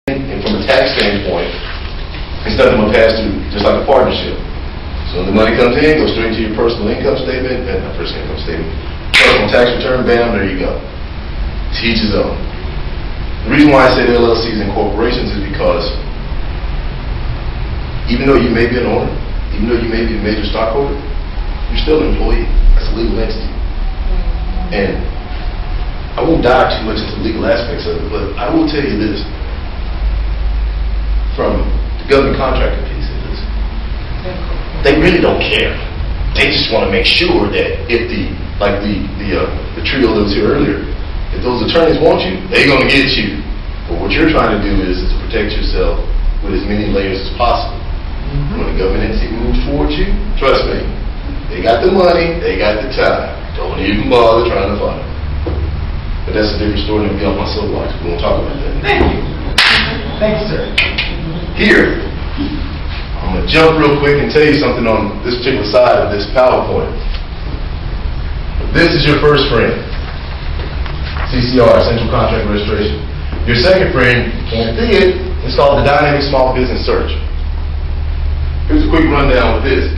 And from a tax standpoint, it's nothing but pass through, just like a partnership. So when the money comes in, goes straight to your personal income statement, personal tax return, bam, there you go. To each his own. The reason why I say LLCs and corporations is because even though you may be an owner, even though you may be a major stockholder, you're still an employee. That's a legal entity. And I won't dive too much into the legal aspects of it, but I will tell you this. From the government contractor piece of this, they really don't care. They just want to make sure that if the trio that was here earlier, if those attorneys want you, they're going to get you. But what you're trying to do is to protect yourself with as many layers as possible. When the government entity moves towards you, trust me, they got the money, they got the time. Don't even bother trying to find it. But that's a different story than be on my soapbox. We won't talk about that. Thank you. Thank you, sir. Here, I'm going to jump real quick and tell you something on this particular side of this PowerPoint. This is your first friend, CCR, Central Contract Registration. Your second friend, you can't see it, it's called the Dynamic Small Business Search. Here's a quick rundown with this.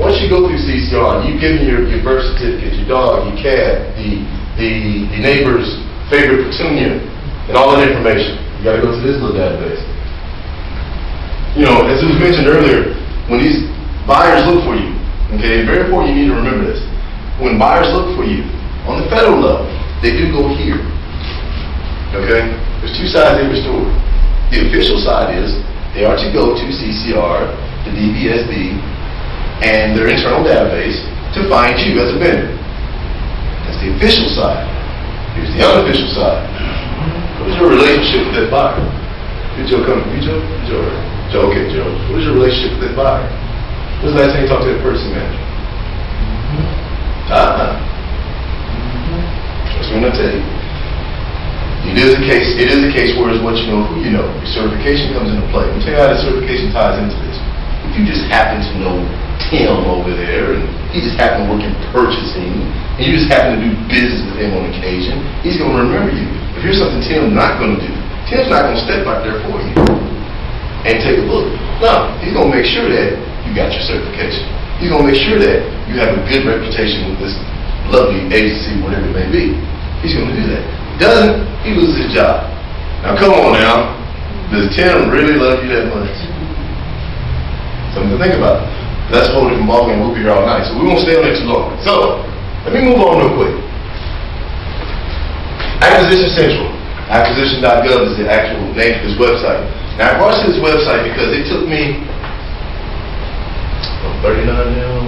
Once you go through CCR, you give me your birth certificate, your dog, your cat, the neighbor's favorite petunia, and all that information. You got to go to this little database. You know, as it was mentioned earlier, when these buyers look for you, okay, very important, you need to remember this. When buyers look for you, on the federal level, they do go here. Okay? There's two sides of every story. The official side is they are to go to CCR, the DBSD, and their internal database to find you as a vendor. That's the official side. Here's the unofficial side. What is your relationship with that buyer? Did Joe come to you, Joe? Joe, okay, Joe. What is your relationship with that buyer? When's the last time you talked to that person manager? That's what I'm going to tell you. It is a case where it's what you know, who you know. Your certification comes into play. Let me tell you how the certification ties into this. If you just happen to know Tim over there, and he just happened to work in purchasing, and you just happen to do business with him on occasion, he's going to remember you. If here's something Tim's not going to do, Tim's not going to step out there for you and take a look. No, he's going to make sure that you got your certification. He's going to make sure that you have a good reputation with this lovely agency, whatever it may be. He's going to do that. He doesn't, he loses his job. Now come on now, does Tim really love you that much? Something to think about. That's a whole different ballgame. We'll be here all night, so we won't stay on it too long. So, let me move on real quick. Acquisition Central. Acquisition.gov is the actual name of this website. Now, I brought you this website because it took me 39 now.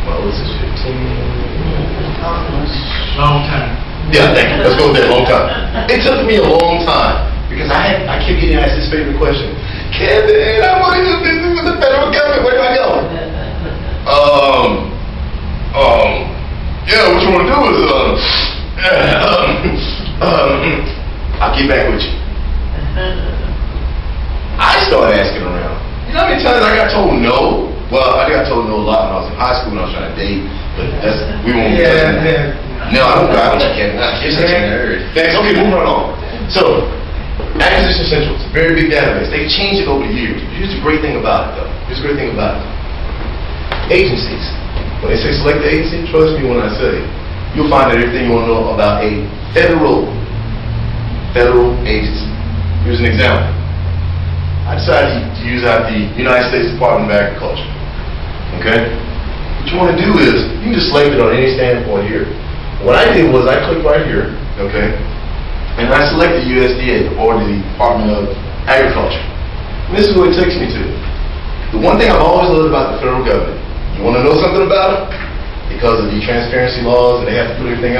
What was this, 15? Long time. Yeah, thank you. Let's go with that, long time. It took me a long time because I kept getting asked this favorite question. Kevin, I want to do business with the federal government. Where do I go? Yeah, what you want to do is, I'll get back with you. I started asking around. You know how many times I got told no? Well, I got told no a lot when I was in high school when I was trying to date, but we won't be touching that. No, I don't drive with you, Kevin. You're such a nerd. Thanks. Okay, moving right on. So, Acquisition Central, it's a very big database. They've changed it over the years. Here's the great thing about it, though. Here's the great thing about it. Agencies. When they say select the agency, trust me when I say, you'll find out everything you want to know about a federal agency. Here's an example. I decided to use out the United States Department of Agriculture. Okay? What you want to do is, you can just select it on any standpoint here. What I did was I clicked right here, okay? And I selected USDA, or the Department of Agriculture. And this is what it takes me to. The one thing I've always loved about the federal government, you want to know something about it? Because of the transparency laws and they have to put everything out.